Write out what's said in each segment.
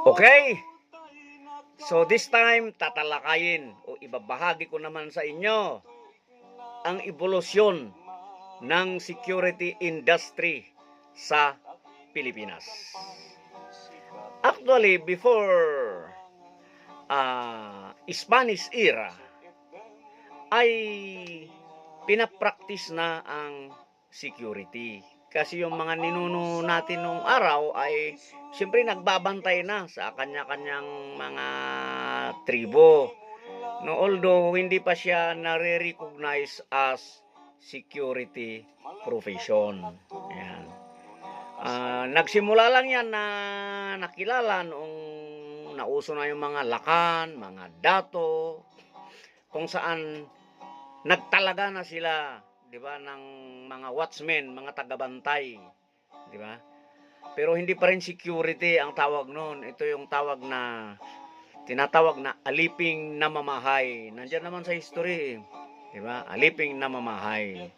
Okay? So this time, tatalakayin o ibabahagi ko naman sa inyo ang evolusyon ng security industry sa Pilipinas. Actually, before Spanish era, ay pinapractice na ang security. Kasi yung mga ninuno natin nung araw ay siyempre nagbabantay na sa kanya-kanyang mga tribo. No, although hindi pa siya nare-recognize as security profession. Ayan. Nagsimula lang yan na nakilala noong nauso na yung mga lakan, mga dato, kung saan nagtalaga na sila, 'di ba, ng mga watchmen, mga tagabantay, 'di ba? Pero hindi pa rin security ang tawag noon. Ito yung tinatawag na aliping namamahay. Nandiyan naman sa history, 'di ba? Aliping namamahay.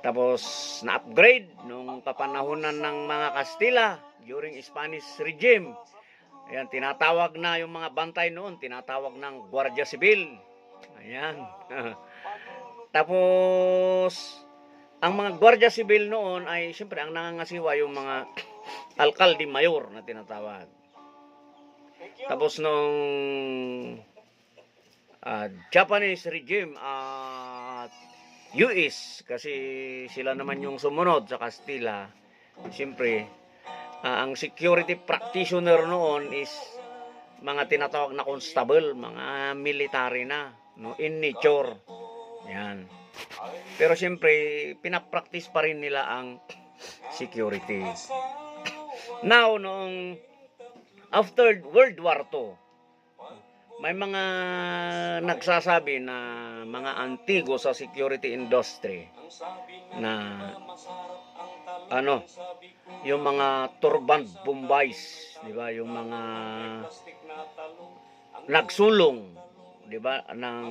Tapos na-upgrade nung kapanahunan ng mga Kastila during Spanish regime. Ayan, tinatawag na yung mga bantay noon, tinatawag ng Guardia Civil. Ayan. Tapos, ang mga Guardia Civil noon ay siyempre ang nangangasiwa yung mga alkalde mayor na tinatawag. Tapos nung Japanese regime at US, kasi sila naman yung sumunod sa Kastila, siyempre, ang security practitioner noon is mga tinatawag na constable, mga military na, no, in nature. Yan. Pero siyempre, pinapractice pa rin nila ang security. Now, noong after World War II, may mga nagsasabi na mga antigo sa security industry na yung mga turban bombays, di ba? Yung mga nagsulong, di ba, ng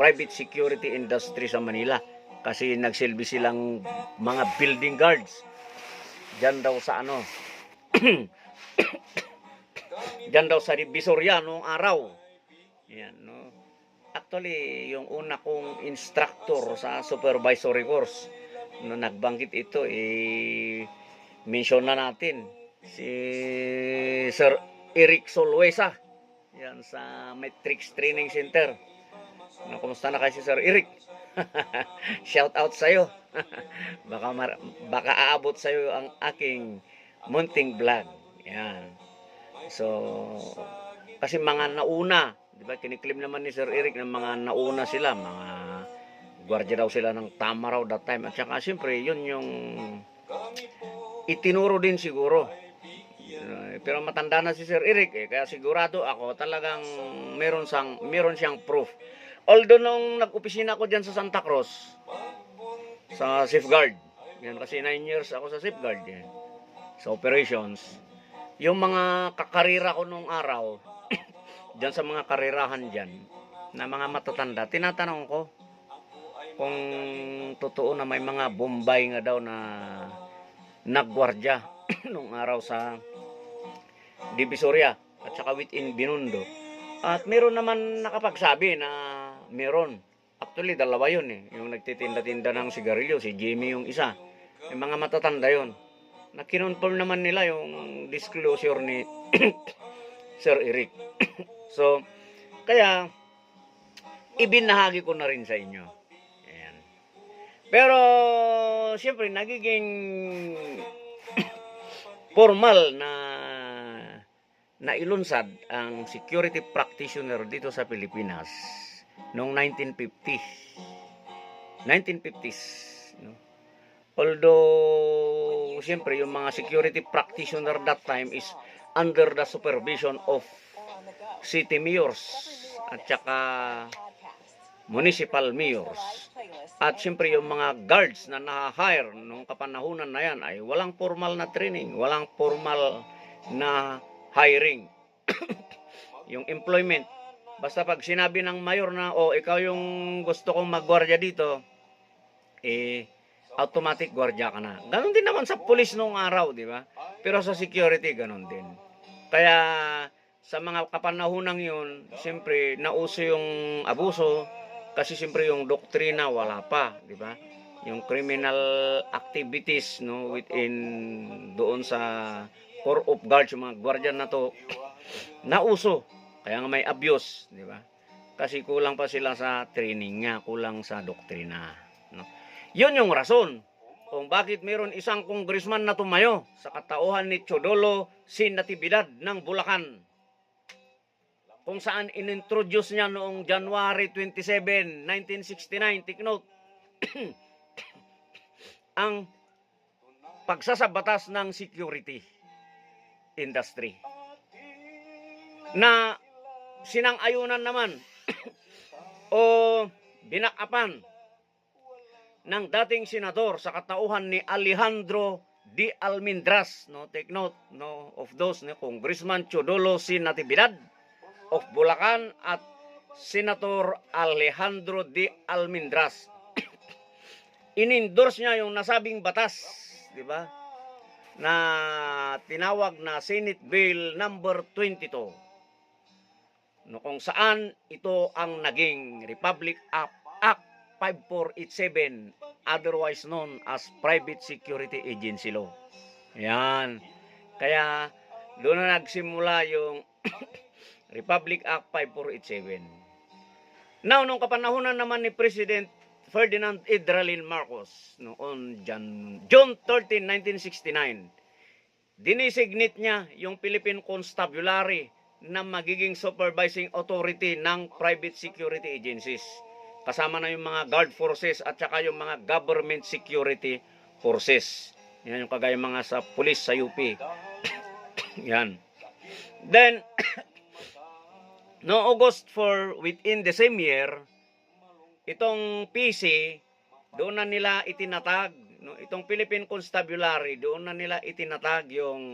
private security industry sa Manila kasi nagsilbi silang mga building guards diyan daw sa diyan daw sa Divisoria noong araw. Yan, no. Actually, yung una kong instructor sa supervisory course no nagbanggit ito, mention na natin si Sir Eric Solwesa. Yan, sa Matrix Training Center. No, kumusta na kayo si Sir Eric? Shout out sa'yo. baka aabot sa'yo ang aking munting vlog. Yan. So, kasi mga nauna, di ba, kiniklaim naman ni Sir Eric na mga nauna sila, mga gwardiya daw sila ng tama raw that time. At saka siyempre, yun yung itinuro din siguro. Pero matanda na si Sir Eric, kaya sigurado ako talagang meron siyang proof. Although nung nag-opisina ako diyan sa Santa Cruz, sa safeguard, yan, kasi 9 years ako sa safeguard, yan, sa operations, yung mga kakarira ko nung araw, diyan sa mga karirahan diyan, na mga matatanda, tinatanong ko kung totoo na may mga bombay nga daw na nagwardya nung araw sa Divisoria at saka within Binondo. At meron naman nakapagsabi na meron. Actually, dalawa yun eh. Yung nagtitinda-tinda ng sigarilyo, si Jimmy yung isa. Yung mga matatanda yun. Nakinonfirm naman nila yung disclosure ni Sir Eric. So, kaya, ibinahagi ko na rin sa inyo. Ayan. Pero, siyempre, nagiging formal na ilunsad ang security practitioner dito sa Pilipinas noong 1950s, no? Although siyempre yung mga security practitioner that time is under the supervision of city mayors at saka municipal mayors. At siyempre yung mga guards na na-hire nung kapanahunan na yan ay walang formal na training, walang formal na hiring. Yung employment, basta pag sinabi ng mayor na, ikaw yung gusto kong magwardya dito, automatic gwardya ka na. Ganon din naman sa police nung araw, di ba? Pero sa security, ganon din. Kaya sa mga kapanahonang yun, siyempre nauso yung abuso kasi siyempre yung doktrina wala pa, di ba? Yung criminal activities no within doon sa Corps of Guards, yung mga guardian na to nauso. Kaya nga may abuse, di ba? Kasi kulang pa sila sa training nga, kulang sa doktrina, no? Yun yung rason kung bakit meron isang congressman na tumayo sa katauhan ni Teodoro C. Natividad ng Bulacan, kung saan inintroduce niya noong January 27, 1969, take note, ang pagsasabatas ng security industry na sinang-ayunan naman o binakapan ng dating senador sa katauhan ni Alejandro D. Almendras, no, take note no of those, no, Congressman Teodoro C. Natividad of Bulacan at Senator Alejandro D. Almendras. Inendorse niya yung nasabing batas, di ba? Na tinawag na Senate Bill number 22. No, kung saan ito ang naging Republic Act 5487, otherwise known as Private Security Agency Law. Yan. Kaya doon na nagsimula yung Republic Act 5487. Now, nung kapanahonan naman ni President Ferdinand Edralin Marcos noon June 13, 1969, dinesignate niya yung Philippine Constabulary na magiging supervising authority ng private security agencies. Kasama na yung mga guard forces at saka yung mga government security forces. Yan yung kagaya mga sa police sa UP. Yan. Then, no August 4, within the same year, itong PC, doon na nila itinatag, no, itong Philippine Constabulary, doon na nila itinatag yung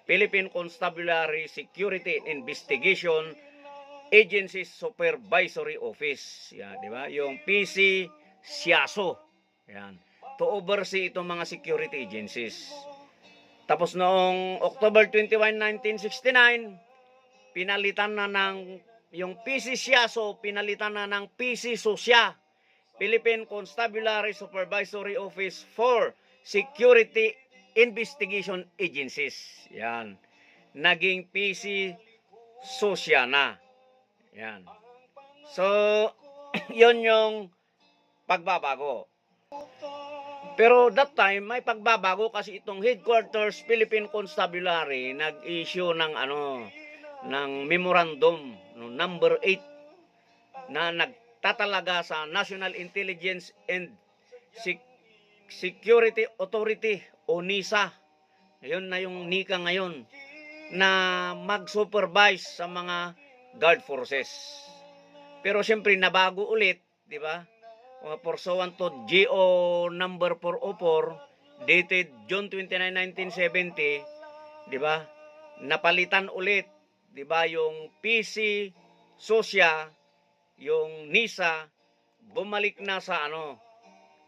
Philippine Constabulary Security and Investigation Agency Supervisory Office. Yan, di ba? Yung PC SIASO. Yan. To oversee itong mga security agencies. Tapos noong October 21, 1969, pinalitan na ng yung PC SIASO, pinalitan na ng PC SOSYA, Philippine Constabulary Supervisory Office for Security Investigation Agencies. Yan. Naging PC SOSYA na. Yan. So, yon yung pagbabago. Pero that time, may pagbabago kasi itong headquarters Philippine Constabulary nag-issue ng ng memorandum no, number 8 na nagtatalaga sa National Intelligence and Security Authority o NISA. Ayun na yung NICA ngayon na mag-supervise sa mga guard forces. Pero siyempre nabago ulit, di ba? Pursuant to GO number 404 dated June 29, 1970, di ba? Napalitan ulit, di ba, yung PC SOSYA, yung NISA, bumalik na sa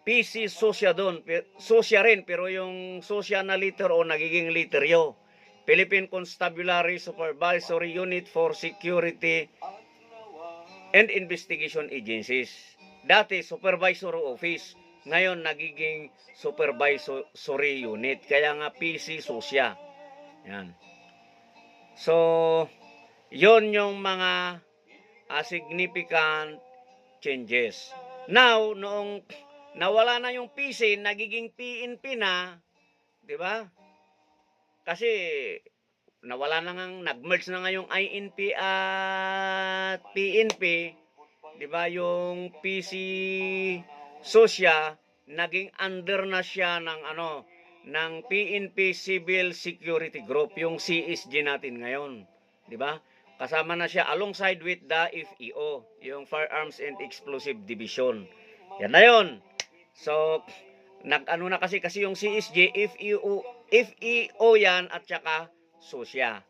PC SOSYA doon. SOSYA rin, pero yung SOSYA na letter o nagiging literyo. Philippine Constabulary Supervisory Unit for Security and Investigation Agencies. Dati, Supervisory Office. Ngayon, nagiging Supervisory Unit. Kaya nga, PC SOSYA. Yan. So, yon yung mga significant changes. Now, noong nawala na yung PC, nagiging PNP na, di ba? Kasi nawala na ngang nag-merge na nga yung INP at PNP, 'di ba? Yung PC SOSYA naging under na siya ng ng PNP Civil Security Group, yung CSG natin ngayon, 'di ba? Kasama na siya alongside with the FEO, yung Firearms and Explosive Division. Yan na 'yon. So nag-ano na kasi yung CSG, FEO yan at saka SOSYA.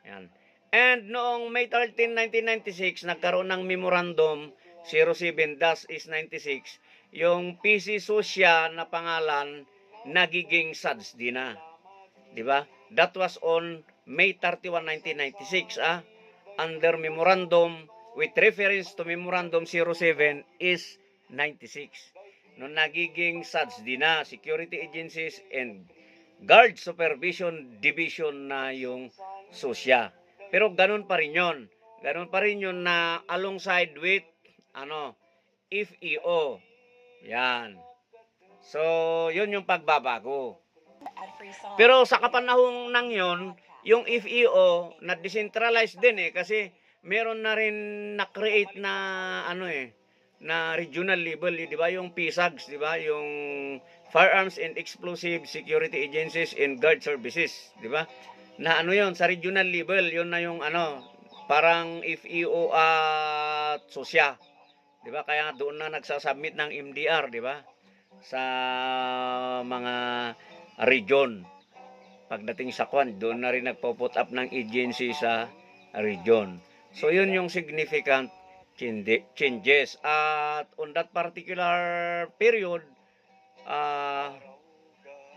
Yan. And noong May 13, 1996, nagkaroon ng memorandum 07-96, yung PC SOSYA na pangalan nagiging SADSD na. Di ba? That was on May 31, 1996, under memorandum with reference to memorandum 07 is 96. Nung nagiging SADSD na, Security Agencies and Guard Supervision Division na yung SOSYA. Pero ganun pa rin yun. Ganun pa rin yun na alongside with FEO. Yan. So, yun yung pagbabago. Pero sa kapanahon nang yun, yung FEO na decentralized din kasi meron na rin na-create na na regional level, di ba? Yung PSAGs, di ba? Yung Firearms and Explosive Security Agencies and Guard Services, di ba? Na yun, sa regional level, yun na yung parang FEO at SOSYA. Di ba? Kaya doon na nagsasubmit ng MDR, di ba? Sa mga region. Pagdating sa doon na rin nagpo-put up ng agency sa region. So, yun yung significant changes. At on that particular period,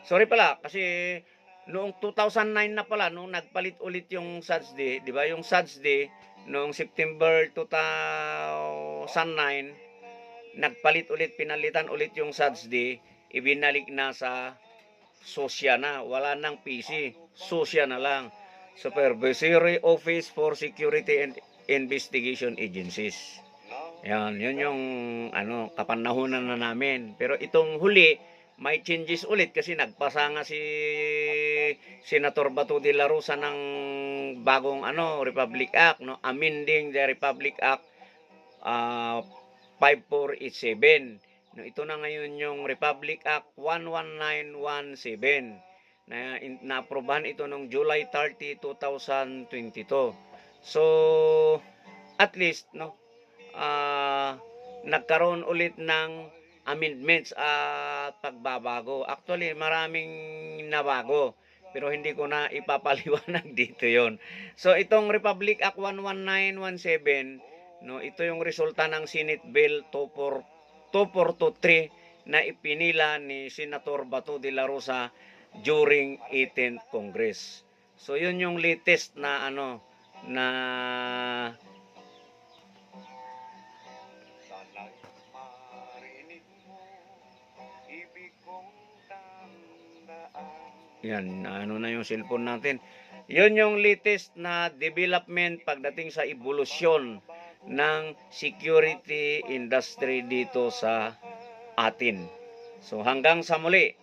sorry pala, kasi noong 2009 na pala, nung nagpalit ulit yung SADSD, di ba? Yung SADSD, noong September 2009, nagpalit ulit, pinalitan ulit yung SADSD, ibinalik na sa SOSYA na, wala nang PC, SOSYA na lang, Supervisory Office for Security and Investigation Agencies. Yan, yun yung kapanahunan na namin. Pero itong huli, may changes ulit kasi nagpasa nga si Senator Bato de la Rosa ng bagong Republic Act, amending the Republic Act 5487. Ito na ngayon yung Republic Act 11917 na naaprobahan ito noong July 30, 2022. So, at least, nagkaroon ulit ng amendments at pagbabago. Actually, maraming nabago, pero hindi ko na ipapaliwanag dito yon. So, itong Republic Act 11917, ito yung resulta ng Senate Bill 2423 na ipinila ni Senator Bato de la Rosa during 18th Congress. So, yun yung latest na yan, na yung cellphone natin. Yun yung latest na development pagdating sa evolusyon ng security industry dito sa atin. So hanggang sa muli.